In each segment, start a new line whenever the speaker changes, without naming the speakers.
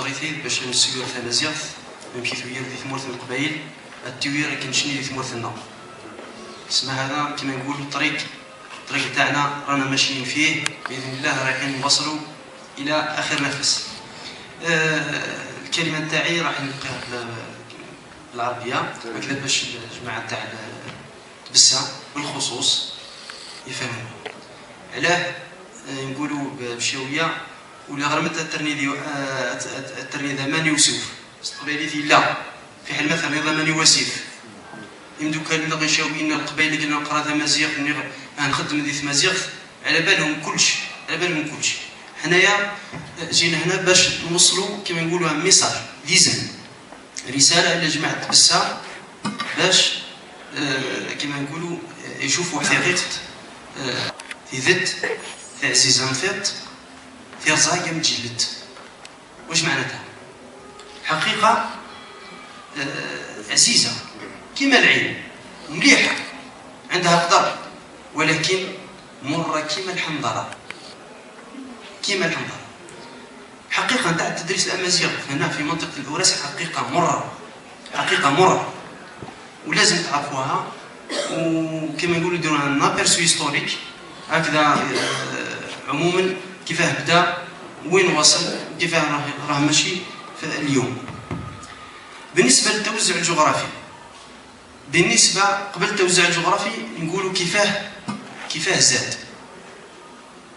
طريثي باش نسيو ثمازيغ ممشيتو هي في ثمورة القبائل التوير كنشني في ثمورة النار. اسمها هذا كما نقولوا الطريق تاعنا رانا ماشيين فيه باذن الله، رايحين نوصلوا الى اخر نفس. الكلمه تاعي راح نلقاها بالعربيه هكذا باش الجماعه تاع تبسها بالخصوص يفهموا علاه نقولوا بالشاويه ولا غرمت الترنيذه ماني وسوف استقباليتي لا في حال مثلا نظام ماني وسيف يمدو كان نغي شاويين القبائل اللي نقرا تمازيغ نخدم ذي تمازيغ على بالهم كلشي، على بالهم كلشي. حنايا جينا هنا باش نوصلوا كما نقولوها ميساج فيزن، رساله الى جماعه بسا باش كما نقولوا يشوفوا حقيقه في ذات في عزيزان فات في رزايا مجلد. واش معناتها؟ حقيقه عزيزه كما العين، مليحه عندها قدر، ولكن مره كما الحنظله، كما الحنظله. حقيقه نتاع تدريس الامازيغ هنا في منطقه الاوراس حقيقه مره، حقيقه مره، ولازم تعرفوها. وكما يقولوا يديروا لنا بيرسو هيستوريك هكذا عموما كيفاه بدا وين وصل كيفاه راه ماشي اليوم. بالنسبه للتوزع الجغرافي، بالنسبه قبل التوزع الجغرافي نقولوا كيفاه زاد.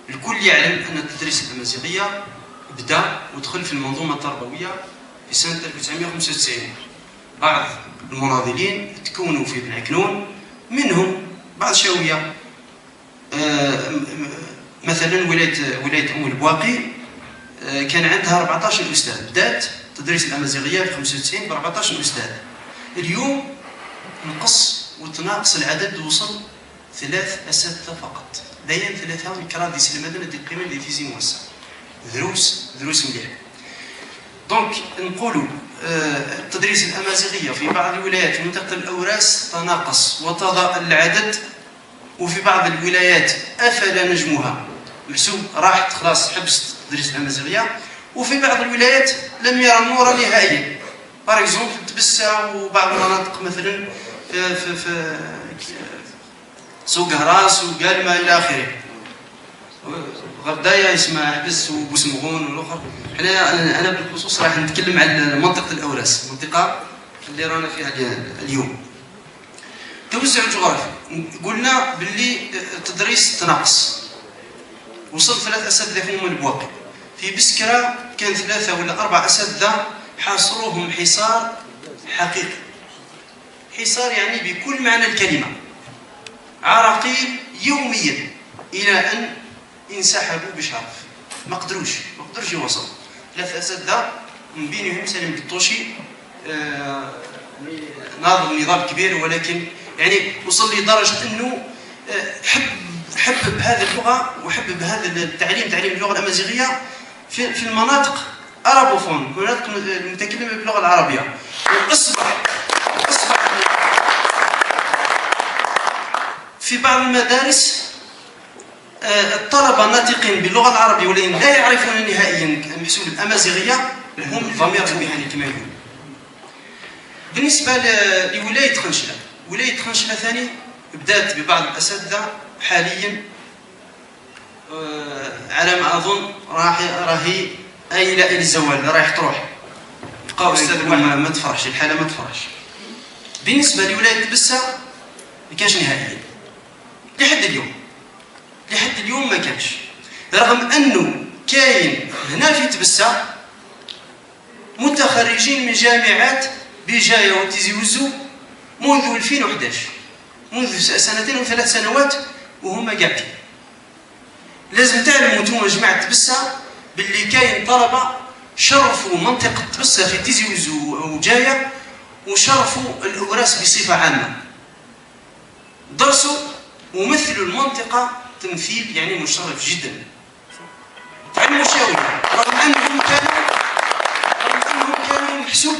الكل يعلم ان التدريس الامازيغيه بدا ودخل في المنظومه التربويه في سنه 1995. بعض المناضلين تكونوا في بن عكنون، منهم بعض شاويه مثلا ولايه ام البواقي كان عندها 14 استاذ، بدات تدريس الامازيغيه في 95 ب 14 استاذ. اليوم نقص وتناقص العدد، وصل 3 اساتذه فقط. دايما 3 كرا دي سلمدنا دي القيمه دي فيزي موسع دروس مليح. دونك نقولوا التدريس الامازيغيه في بعض الولايات في منطقه الاوراس تناقص وتضاءل العدد، وفي بعض الولايات افل نجمها، محسوب راحت خلاص حبست تدريس الامازيغيه، وفي بعض الولايات لم يرى النور نهائيا. بار اكزومبل تبسه وبعض المناطق مثلا في سوق هراس وقالمه الى اخره، غردايه يسمى حبس وبوسمغون والاخر. انا بالخصوص راح نتكلم على منطقه الاوراس، المنطقه اللي رانا فيها اليوم. التوزع الجغرافي قلنا باللي التدريس تناقص، وصل 3 اساتذه في ام البواقي. في بسكره كان 3 ولا 4 اساتذه حاصروهم حصار حقيقي، حصار يعني بكل معنى الكلمه، عراقيل يوميا الى ان انسحبوا بشرف. ما قدروش يوصلوا. 3 اساتذه من بينهم سليم الطوشي ناظم نظام كبير، ولكن يعني وصل لدرجه انه حب بهذه اللغه وحب بهذا التعليم، تعليم اللغه الامازيغيه في المناطق ارابوفون، المناطق المتكلمه باللغه العربيه. واصبح في بعض المدارس الطلبه الناطقين باللغه العربيه والذين لا يعرفون نهائيا محسوب الامازيغيه هم الضمير المهني كما يقولون. بالنسبه لولايه خنشله، ولايه خنشله ثاني بدات ببعض الاساتذه حاليا على ما اظن راهي ايله الى الزوال، رايح تروح بقى استاذ ما تفرحش الحاله، ما تفرحش. بالنسبه لولايه بسه ما كانش نهائيا لحد اليوم ما كانش، رغم انه كاين هنا في تبسه متخرجين من جامعات بجايه وتيزي وزو منذ 2011، منذ 2 و3 سنوات وهم قاعدين. لازم تعلموا انتم جماعه تبسه باللي كاين طلبه شرفوا منطقه تبسه في تيزي وزو وجايه، وشرفوا الاوراس بصفه عامه، درسوا ومثلوا المنطقه تمثيل يعني مشرف جدا. تعلموا شاويه رغم انهم كانوا محسوب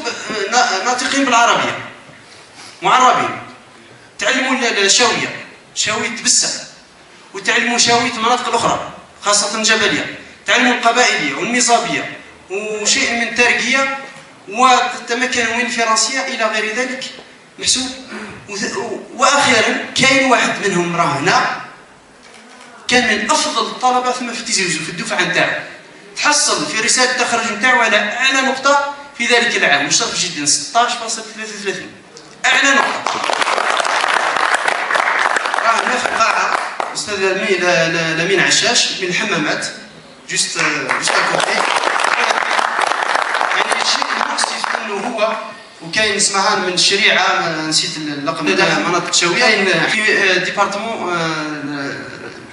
ناطقين بالعربيه معربين. تعلموا شاويه تبسه، وتعلموا شاويه المناطق الاخرى خاصه الجبليه، تعلموا القبائليه والمصابيه وشيء من الترقيه وتمكن من الفرنسيه الى غير ذلك محسوب. واخيرا كاين واحد منهم راه هنا كان من افضل الطلبه ثم في تيزي وزو في الدفعه نتاعو، تحصل في رساله التخرج نتاعو على اعلى نقطه في ذلك العام، مشرف جدا 16.33 اعلى نقطه. راه هنا في القاعه الاستاذ لمين عشاش من الحمامات جوست اكوتي. يعني الشيء المؤسف انه هو وكاين اسمها من الشريعه نسيت اللقب نتاعها مناطق شويه، كاين في ديبارتمون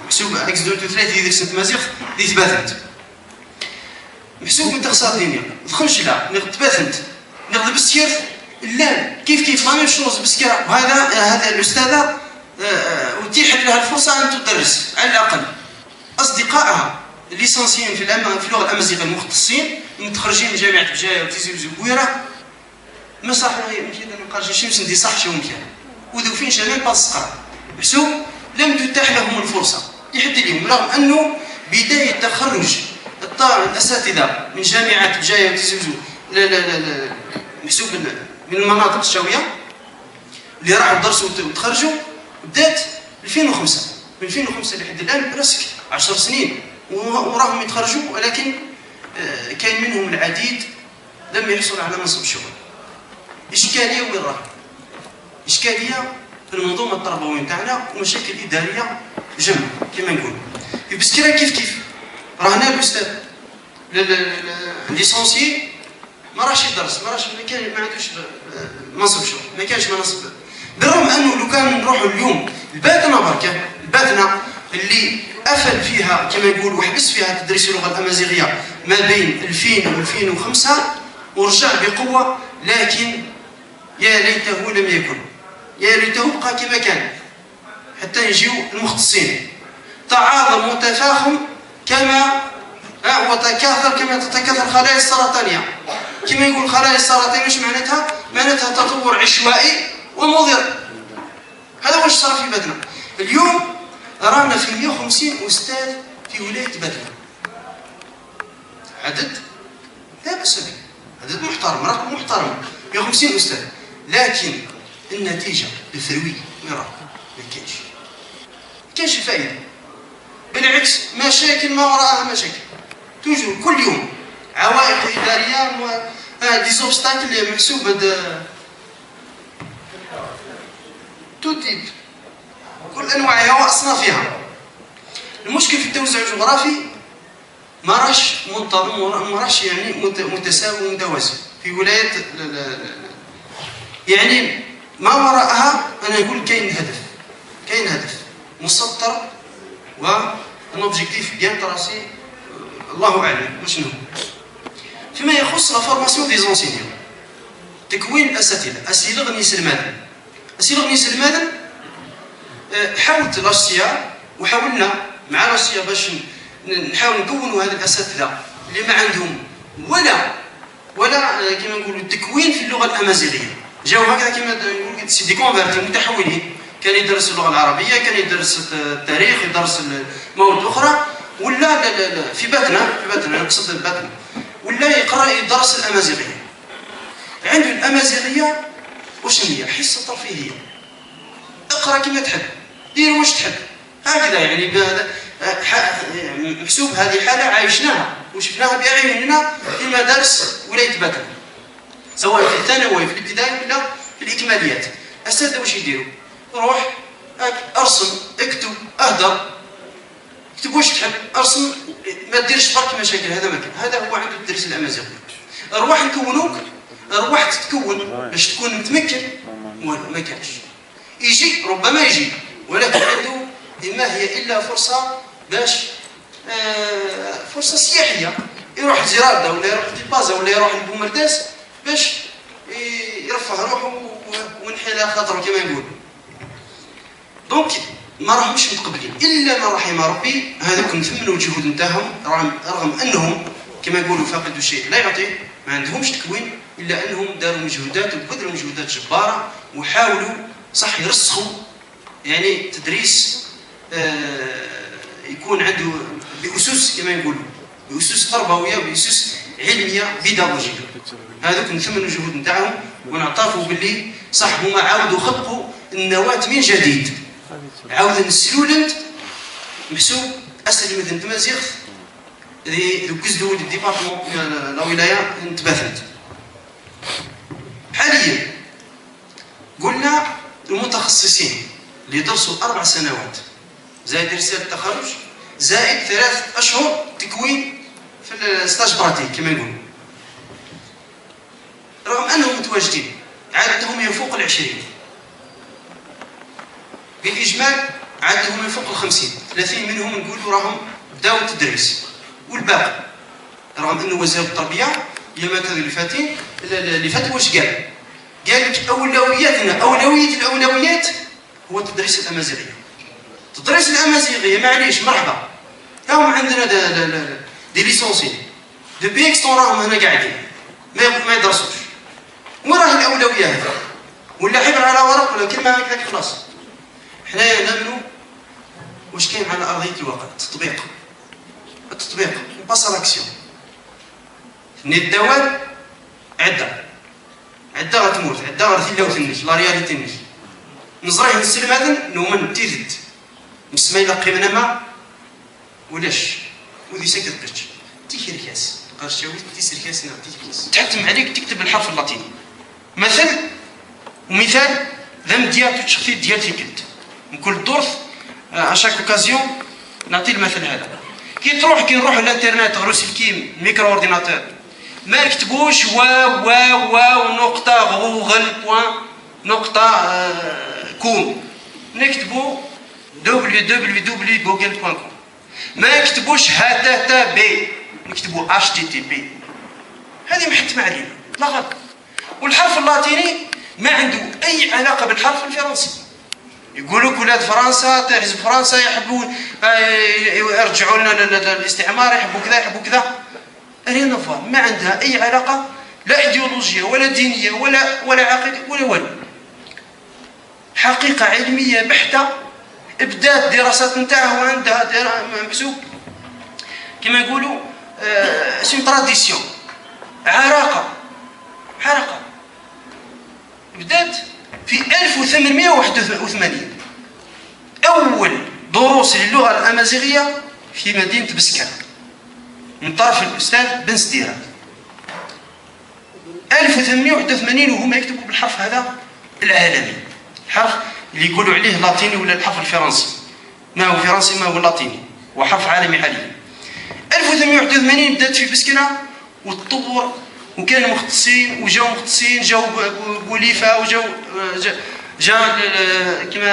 محسوب اكس 2 3 يدير سنت مازيغ دي تباثنت محسوب من اقتصاديا دخلش لا تباثنت نغض بالسير لا كيف ما مشوز بالسير. هذا الاستاذه اتيحت لها الفرصه ان تدرس على الاقل اصدقائها الليسانسيين في اللغه الامازيغيه المختصين متخرجين من جامعه بجايه وتيزي وزبويره ما صح يمكن ان نقال شي مسندي صح شي ممكن وذو فين شمال باس صقر محسوب لم تتاح لهم الفرصه يحد اليوم، رغم انه بدايه تخرج الاساتذه من جامعه بجايه وتيزي وزو محسوب من المناطق الشاويه اللي راحوا درسوا وتخرجوا بدات 2005 من 2005 لحد الان برسك 10 سنين وراهم يتخرجوا، ولكن كاين منهم العديد لم يحصل على منصب الشغل. اشكاليه وين راه؟ اشكاليه في المنظومه التربويه نتاعنا ومشاكل اداريه جم كما نقول. في بسكيره كيف راه هنا الاستاذ ليسونسي ما راحش يدرس ما عندوش منصب شغل، ما كانش منصب، بالرغم انه لو كان نروحوا اليوم الباتنه بركه الباتنه اللي افل فيها كما يقول وحبس فيها تدريس اللغه الامازيغيه ما بين 2000 و 2005 ورجع بقوه، لكن يا ليته لم يكن، يا ليته بقى كما كان حتى يجيو المختصين. تعاظم وتفاخم كما وتكاثر كما تتكاثر الخلايا السرطانيه. كما يقول الخلايا السرطانيه مش معناتها تطور عشوائي ومضر. هذا هو الشرف في بدنا. اليوم رانا في 150 استاذ في ولايه بدنا، عدد لا باس به، عدد محترم، رقم محترم 150 استاذ، لكن النتيجه الثرويه وين راه؟ ما كاينش فائده، بالعكس مشاكل ما وراءها مشاكل توجور كل يوم، عوائق اداريه دي زوبستاكل اللي محسوبه تو تيب كل انواعها واصنافها. المشكل في التوزيع الجغرافي ما راش منتظم، ما راش يعني متساوي ومتوازن في ولايات يعني ما وراءها. انا نقول كاين هدف مسطر وان اوبجيكتيف بيان تراسي، الله اعلم شنو. فيما يخص لا فورماسيون دي زونسينيون، تكوين الاساتذه، اسيلغ نيس المدن حاولت لاسيا وحاولنا مع لاسيا باش نحاول نكونوا هذه الاساتذه اللي ما عندهم ولا كما نقولوا التكوين في اللغه الامازيغيه، جاو هكذا كما نقول سي دي كونفيرتي متحولين، كان يدرس اللغه العربيه، كان يدرس التاريخ، يدرس مواد اخرى، ولا لا في باتنا نقصد باتنا، ولا يدرس الامازيغيه. عنده الامازيغيه واش هي؟ حصه ترفيهيه، اقرا كما تحب، دير واش تحب، هكذا يعني محسوب. هذه حاله عايشناها وشفناها باعيننا في مدارس ولايه باتنا، سواء في الثانوي في الابتدائي ولا في الاكماليات. الاساتذه واش يديروا؟ روح ارسم، اكتب، اهدر، اكتب واش تحب، ارسم، ما ديرش برك مشاكل. هذا هو عنده الدرس الامازيغي. ارواح نكونوك، ارواح تتكون باش تكون متمكن، ما كانش يجي، ربما يجي، ولكن عنده ما هي الا فرصه باش فرصه سياحيه، يروح زرادة ولا يروح تيبازا ولا يروح لبومرداس باش يرفه روحه وينحي خاطره كما نقول. دونك ما راهمش متقبلين الا ما رحم ربي. هذوك نثمنوا الجهود نتاعهم رغم انهم كما يقولوا فاقدوا الشيء لا يعطيه، ما عندهمش تكوين، الا انهم داروا مجهودات وبذلوا مجهودات جباره وحاولوا صح يرسخوا يعني تدريس يكون عنده بأسس كما يقولوا، بأسس تربويه، بأسس علميه بيداغوجيه. هذوك نثمنوا الجهود نتاعهم ونعترفوا باللي صح هما عاودوا خلقوا النواه من جديد، عاود السلولند محسوب اسد مدينه تمازيغ ذو كزدو ديبارتمون لا ولايه تباثنت. حاليا قلنا المتخصصين اللي درسوا 4 سنوات زائد رساله التخرج زائد 3 أشهر تكوين في الستاج براتيك كما نقول، رغم انهم متواجدين عددهم يفوق 20، بالاجمال عددهم يفوق 50، 30 منهم نقولوا راهم بداوا التدريس، والباقي رغم انه وزير التربيه اليومات هذه اللي فاتوا واش قال لك اولوياتنا اولويه الاولويات هو التدريس الامازيغيه. التدريس الامازيغيه معليش مرحبا، راهم عندنا دي ليسونسي دو بيكستون راهم هنا قاعدين ما يدرسوش، وراه الاولويه هذه ولا عبر على ورق ولا كلمه هكذاك خلاص. حنايا نامنوا واش كاين على ارضيه الواقع، التطبيق باس لاكسيون. الدواب عده غتموت، عده غتلاو ثنيش لا رياليتي نيش نزريه نسلم هذا نومن تيزد مسميلا قيمنا ما ولاش ودي سكت قرش تيخير كاس قرشاوي تيسير كاس نعطيك تحتم عليك تكتب الحرف اللاتيني مثال ذم ديال التشخيص ديال تيكلت نقول دورث اشاك اوكازيون نعطي المثل هذا. كي نروح للانترنت غروس الكيم ميكرو اورديناتور ما نكتبوش واو نقطه غوغل بوان نقطه كوم، نكتبو www.google.com. ما نكتبوش HTTP نكتبو HTTP. هذه محتمة علينا لا غلط. والحرف اللاتيني ما عنده اي علاقه بالحرف الفرنسي. يقولوا ولاد فرنسا حزب فرنسا يحبون يرجعوا لنا الاستعمار، يحبوا كذا ريان نفار، ما عندها اي علاقه لا ايديولوجيه ولا دينيه ولا عقيده ولا والو. حقيقه علميه بحته ابدات الدراسات نتاعها وعندها محسوب كما يقولوا سون تراديسيون عراقه بدات في 1881 اول دروس للغه الامازيغيه في مدينه بسكان من طرف الاستاذ بن سديره 1881 وهم يكتبوا بالحرف هذا العالمي، الحرف اللي يقولوا عليه لاتيني ولا الحرف الفرنسي، ما هو فرنسي ما هو لاتيني، هو حرف عالمي حاليا. 1881 بدات في بسكنه وتطور وكان مختصين وجاو مختصين جاو بوليفه وجاو جا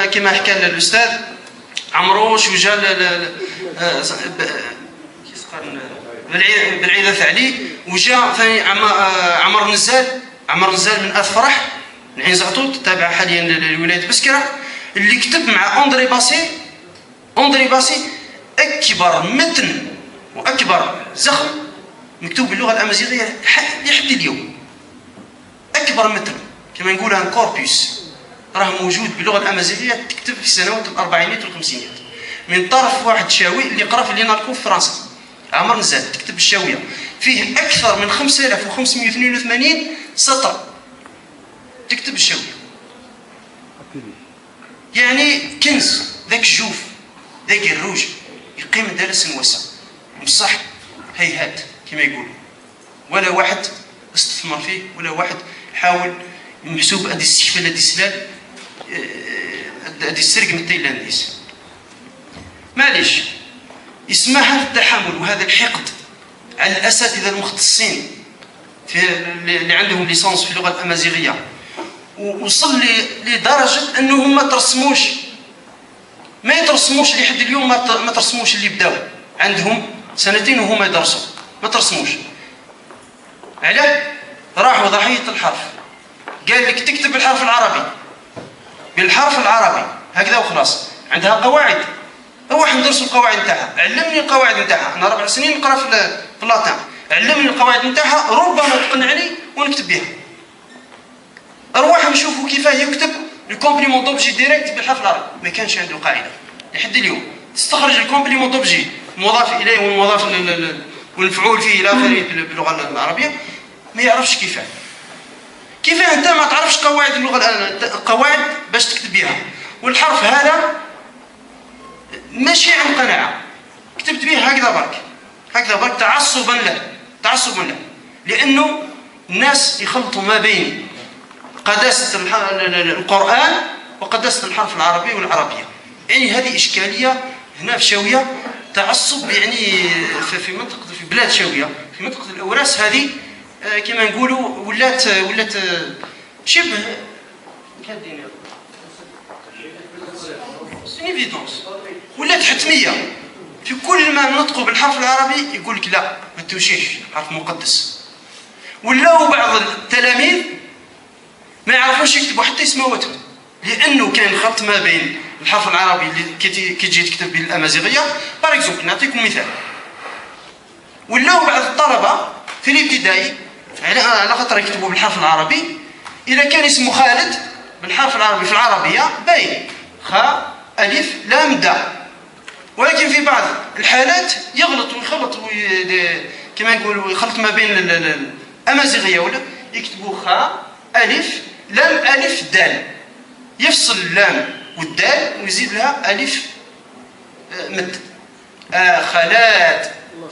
كما حكى الاستاذ عمروش وجا بالعيده ثعلي وجا ثاني عمر نزال من اثفرح من عين زعطوط تابع حاليا لولايه بسكره اللي كتب مع اندري باسي اكبر متن واكبر زخم مكتوب باللغه الامازيغيه لحد اليوم. اكبر متن كما نقول ان كوربوس راه موجود باللغه الامازيغيه تكتب في السنوات الاربعينات والخمسينات من طرف واحد شاوي اللي قرا في ليناركو في فرنسا عمر نزال تكتب الشاويه فيه اكثر من 5582 سطر تكتب الشاويه، يعني كنز ذاك الجوف ذاك الروج يقيم درس واسع بصح هيهات كما يقولوا ولا واحد استثمر فيه ولا واحد حاول محسوب هذه الاستشفاء هذه السلال هذه السرق من تايلانديس. معليش اسمها التحامل وهذا الحقد على الاساتذه المختصين اللي عندهم ليسانس في اللغه الامازيغيه ووصل لدرجه انهم ما يترسموش لحد اليوم ما ترسموش اللي بداوا عندهم سنتين وهما يدرسوا ما ترسموش. علاه؟ راحوا ضحيه الحرف، قال لك تكتب بالحرف العربي هكذا وخلاص، عندها قواعد روح ندرسوا القواعد نتاعها، علمني القواعد نتاعها، انا 4 سنين نقرا في اللاتان، علمني القواعد نتاعها ربما تقنعني ونكتب بها. اروح نشوفوا كيفاه يكتب الكومبليمون دوبجي ديريكت بالحرف العربي، ما كانش عنده قاعده لحد اليوم. تستخرج الكومبليمون دوبجي المضاف اليه والمفعول فيه الى اخره باللغه العربيه ما يعرفش كيفاه انت ما تعرفش قواعد اللغه، قواعد باش تكتب بها، والحرف هذا ماشي عن قناعه، كتبت به هكذا برك تعصبا له، لانه الناس يخلطوا ما بين قداسه القران وقداسه الحرف العربي والعربيه. يعني هذه اشكاليه هنا في شاويه، تعصب يعني في بلاد شاويه، في منطقه الاوراس هذه كما نقولوا ولات شبه ايفيدونس، ولات حتميه. في كل ما نطقوا بالحرف العربي يقول لك لا ما توشيش حرف مقدس. ولاو بعض التلاميذ ما يعرفوش يكتبوا حتى اسماواتهم، لانه كان خلط ما بين الحرف العربي اللي كي تجي تكتب به الامازيغيه. بار اكزومبل نعطيكم مثال، ولاو بعض الطلبه في الابتدائي على خاطر يكتبوا بالحرف العربي، اذا كان اسمه خالد بالحرف العربي في العربيه باين خاء الف لام دال، ولكن في بعض الحالات يغلط ويخلط كما نقولوا يخلط ما بين الامازيغيه ولا يكتبوا خاء الف لام الف دال، يفصل اللام والدال ويزيد لها الف مد.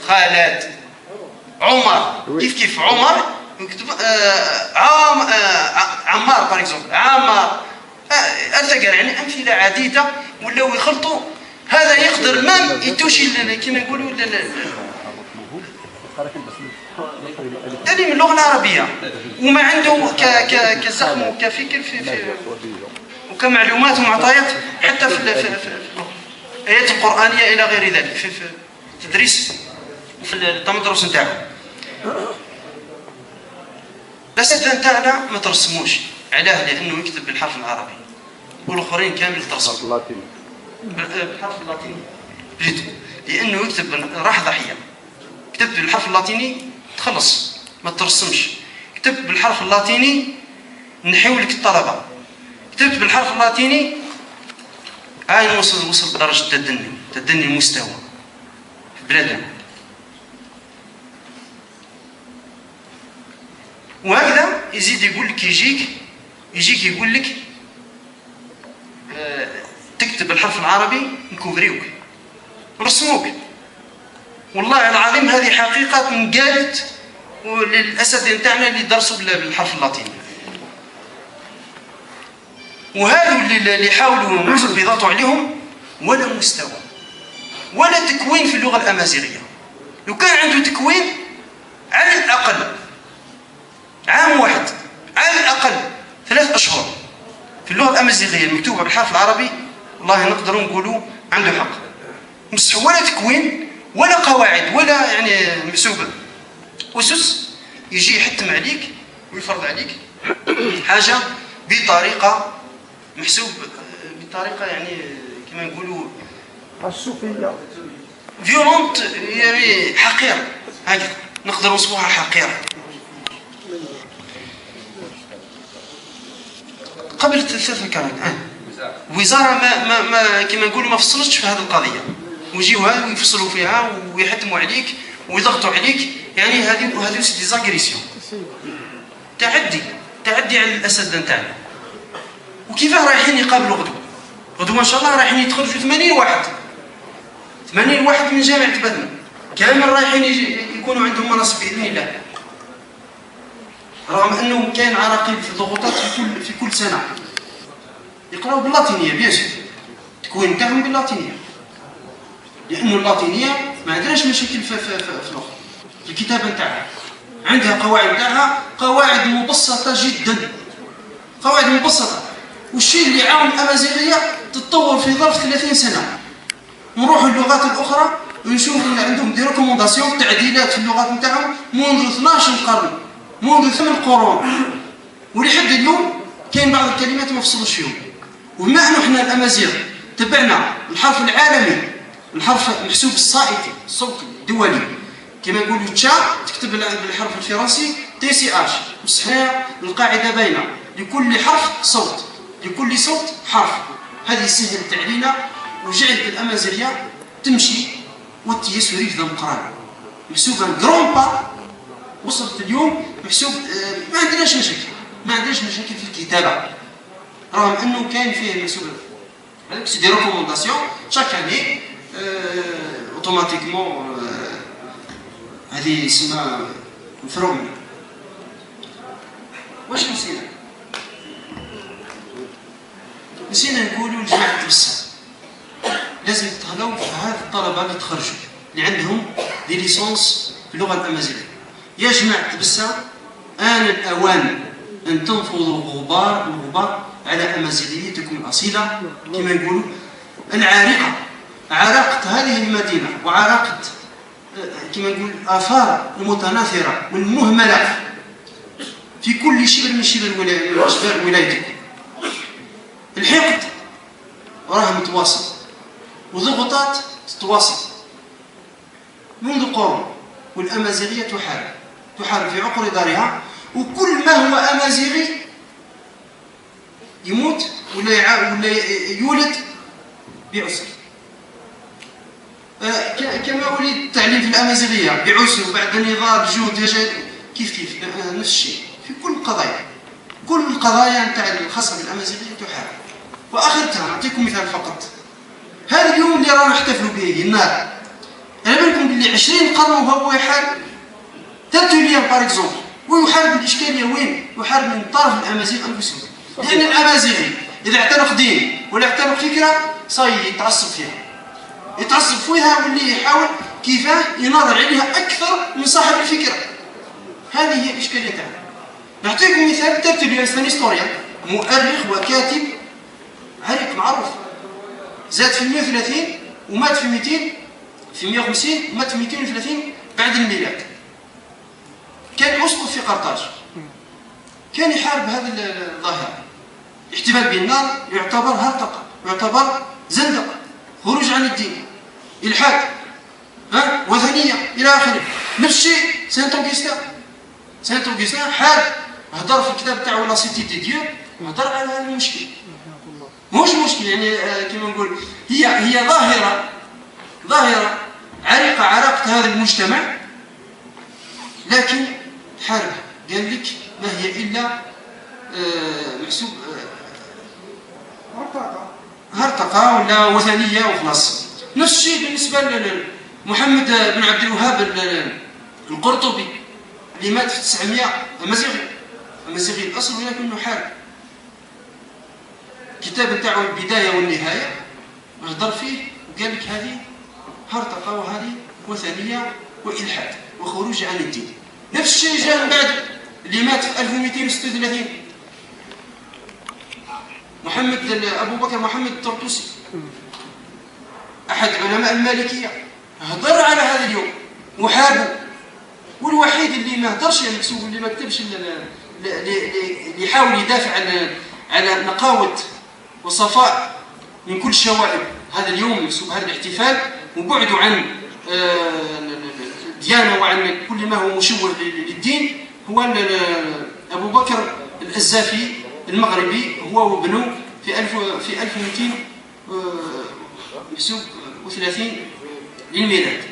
خالات عمر كيف عمر يكتب عمار بار اكزومبل عمار. التقى يعني امثله عديده ولاو يخلطوا. هذا يقدر ما يتوشي كما نقولوا هذه من اللغه العربيه، وما عنده كزخم وكفكر في وكمعلومات ومعطيات حتى في الايات القرانيه الى غير ذلك في التدريس وفي التمدرس نتاعو. الاساتذه نتاعنا ما ترسموش علاه، لانه يكتب بالحرف العربي والاخرين كامل ترسم بالحرف اللاتيني جد، لانه يكتب راح ضحيه. كتبت بالحرف اللاتيني تخلص ما ترسمش، كتبت بالحرف اللاتيني نحيو لك الطلبه، كتبت بالحرف اللاتيني هاي وصل بدرجه تدني المستوى في بلادنا. وهكذا يزيد يقول لك يجيك يقول لك تكتب بالحرف العربي نكوفريوك ونرسموك. والله العظيم هذه حقيقه انقالت وللاساتذه نتاعنا اللي درسوا بالحرف اللاتيني، وهذو اللي يحاولوا يضغطوا عليهم ولا مستوى ولا تكوين في اللغه الامازيغيه. لو كان عنده تكوين على الاقل عام واحد، على الاقل 3 أشهر في اللغه الامازيغيه المكتوبه بالحرف العربي، والله نقدروا نقولوا عنده حق. بصح ولا تكوين ولا قواعد ولا يعني محسوبه، أسس يجي يحتم عليك ويفرض عليك حاجه بطريقه محسوب، بطريقه يعني كما نقولوا
الصوفيه
فيولونت، يعني حقيره، هكذا نقدروا نصبوها حقيره. قبل 3 كانت الوزاره ما كما نقولوا ما فصلتش في هذه القضيه، ويجيوها ويفصلوا فيها ويحتموا عليك ويضغطوا عليك. يعني هذه دي زاغريسيون، تعدي على الاساتذه نتاعنا. وكيفاه رايحين يقابلوا غدوه ان شاء الله رايحين يتخرجوا 80 واحد من جامعه بدنا، كامل رايحين يكونوا عندهم مناصب باذن الله، رغم انه كاين عراقيل في الضغوطات في كل سنه. يقراوا باللاتينيه بيان سور، التكوين تاعهم باللاتينيه، لانه اللاتينيه ما عندناش مشاكل في الكتابه نتاعها، عندها قواعد نتاعها، قواعد مبسطه جدا، قواعد مبسطه. والشيء اللي عاون الامازيغيه تتطور في ظرف 30 سنه. نروحوا اللغات الاخرى ونشوفوا ان عندهم دي ريكومونداسيون تعديلات في اللغات نتاعهم منذ 12 قرن، منذ 8 قرون، ولحد اليوم كاين بعض الكلمات ما فصلوش فيهم. وبما انه احنا الامازيغ تبعنا الحرف العالمي، الحرف محسوب الصائتي الصوتي الدولي، كما نقولوا تشا تكتب بالحرف الفرنسي تي سي اش، بصح هنا القاعده باينه، لكل حرف صوت، لكل صوت حرف. هذه سهلت علينا وجعلت الامازيغيه تمشي والتيسير في القران. محسوب ان جرون با، وصلت اليوم محسوب ما عندناش مشاكل في الكتابه، رغم انه كان فيه محسوب هذاك سي دي ريكومونداسيون شاك اني اوتوماتيكمون هذه اسمها مفرومه. واش نسينا نقولوا لجماعه البسام لازم تهلاو في هاد الطلبه اللي تخرجوا اللي عندهم دي ليسونس في اللغه الامازيغيه. يا جماعه البسام آن الأوان أن تنفضوا الغبار على أمازيغيتكم الأصيلة كما نقولوا العارقة، عراقة هذه المدينة وعراقة كما نقول الآثار المتناثرة والمهملة في كل شبر من شبر ولايتكم. الحقد راه متواصل وضغوطات تتواصل منذ قرون، والأمازيغية تحارب في عقر دارها، وكل ما هو أمازيغي يموت ولا يولد بعسر. كما ولد التعليم في الأمازيغية بعسر وبعد نضال جهد كيف نفس الشيء في كل القضايا. كل القضايا نتاع الخاصة بالأمازيغية تحارب. وآخرتها نعطيكم مثال فقط. هذا اليوم اللي رانا نحتفلوا به النار، أنا بالكم باللي 20 قرن وهو يحارب تاتوليان باغ اكزومبل، ويحارب الاشكاليه وين؟ يحارب من طرف الامازيغ انفسهم، لان الامازيغي اذا اعتنق دين ولا اعتنق فكره صاي يتعصب فيها واللي يحاول كيفاه يناظر عليها اكثر من صاحب الفكره. هذه هي الاشكاليه تاعنا. نعطيكم مثال تاتوليان ستانيستوريان مؤرخ وكاتب عريق معروف، زاد في 130 ومات في 200 في 150 ومات في 230 بعد الميلاد. كان أسقف في قرطاج، كان يحارب هذه الظاهرة. الاحتفال بالنار يعتبر هرطقة، يعتبر زندقة، خروج عن الدين، إلحاد، وثنية إلى آخره. نفس الشيء سانت أوغسطين حارب، هضر في الكتاب تاعو لا سيتي دي ديو، هضر على هذا المشكل. مش مشكل يعني كما نقول هي ظاهرة عريقة عراقة هذا المجتمع، لكن حارب قال لك ما هي إلا محسوب هرطقة ولا وثنية وخلاص. نفس الشيء بالنسبة لمحمد بن عبد الوهاب القرطبي اللي مات في 900 أمازيغي الأصل ولكنه حارب. الكتاب نتاعو البداية والنهاية هضر فيه وقال لك هذه هرطقة وهذه وثنية وإلحاد وخروج عن الدين. نفس الشيء جاء من بعد اللي مات في 1236 أبو بكر محمد الطرطوسي أحد علماء المالكية، هضر على هذا اليوم وحاربه. والوحيد اللي ما هضرش يعني محسوب اللي ما كتبش اللي يحاول يدافع على نقاوة وصفاء من كل الشوائب هذا اليوم محسوب هذا الاحتفال وبعده عن ديانة وعن كل ما هو مشوه للدين، هو أبو بكر الأزافي المغربي، هو وابنه في 1230 للميلاد.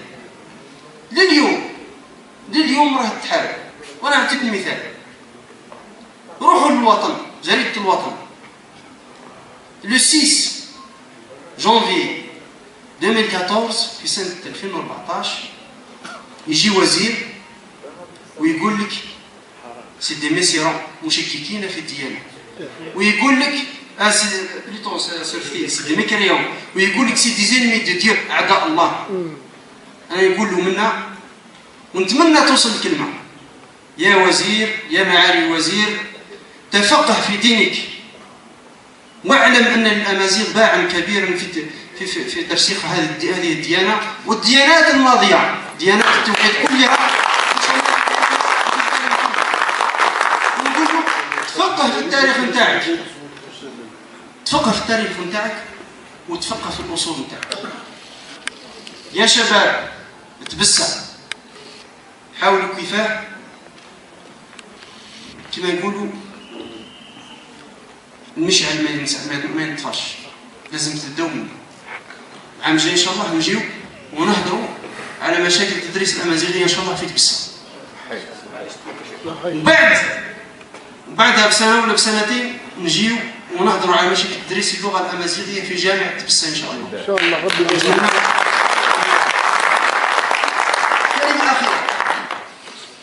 لليوم راه تحارب. وانا نعطيكم مثال. روحوا للوطن، جريدة الوطن لو 6 جانفي 2014 في سنة 2014 يجي وزير ويقول لك سي دي ميسيرون مشككين في الديانة، ويقول لك بليتو سي دي ميكريون، ويقول لك سي دي زينمي دو ديو أعداء الله. أنا نقول له منا ونتمنى توصل الكلمة، يا وزير يا معالي الوزير تفقه في دينك واعلم أن الأمازيغ باعا كبيرا في ترسيخ هذه الديانة والديانات الماضية، ديانات التوحيد كلها. تفقه في التاريخ نتاعك، تفقه في التاريخ نتاعك وتفقه في الأصول نتاعك. يا شباب تبسع، حاولوا كيفاه كما يقولوا المشعل ما ينطفاش، لازم تبداو منه. عام جاي ان شاء الله نجيو ونهضروا على مشاكل التدريس الأمازيغية إن شاء الله في تبسة. بعدها بسنة ولا بسنتين نجيو ونهضروا على مشاكل تدريس اللغة الأمازيغية في جامعة تبسة إن شاء الله.
إن شاء الله ربي يجزاك.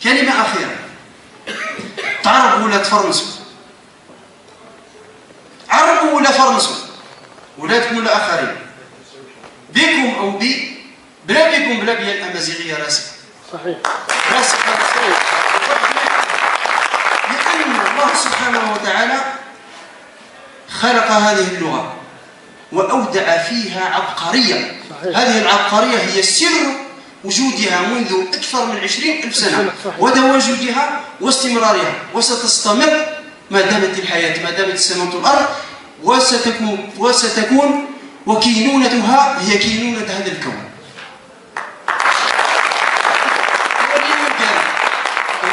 كلمة أخيرة. تعربوا ولا تفرنسوا؟ عربوا ولا فرنسوا؟ ولادكم ولا آخرين؟ بكم أو بي؟ بلا بكم بلا بيا الأمازيغية راسخة.
صحيح.
راسخة. لأن الله سبحانه وتعالى خلق هذه اللغة وأودع فيها عبقرية.
صحيح.
هذه العبقرية هي سر وجودها منذ أكثر من 20,000 سنة وتواجدها واستمرارها، وستستمر ما دامت الحياة، ما دامت السماوات والأرض، وستكون وكينونتها هي كينونة هذا الكون.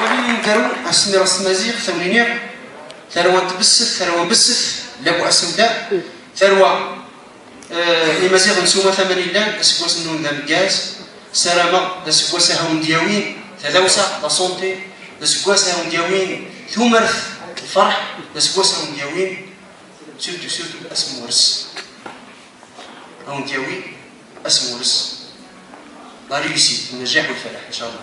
ولين نكرو اسمي راس مازيغ ثورينير ثروة تبسث ثروة بسث لابو السوداء ثروة المازيغ نسوما ثمن الله اسكواس نون دام جاز سلامة اسكواس هاون دياوين تذوسة لا سونتي اسكواس هاون دياوين ثمرث الفرح اسكواس هاون دياوين سورتو اسم ورس هاون دياوين اسم ورس لا ريوسيت النجاح والفلاح ان شاء الله.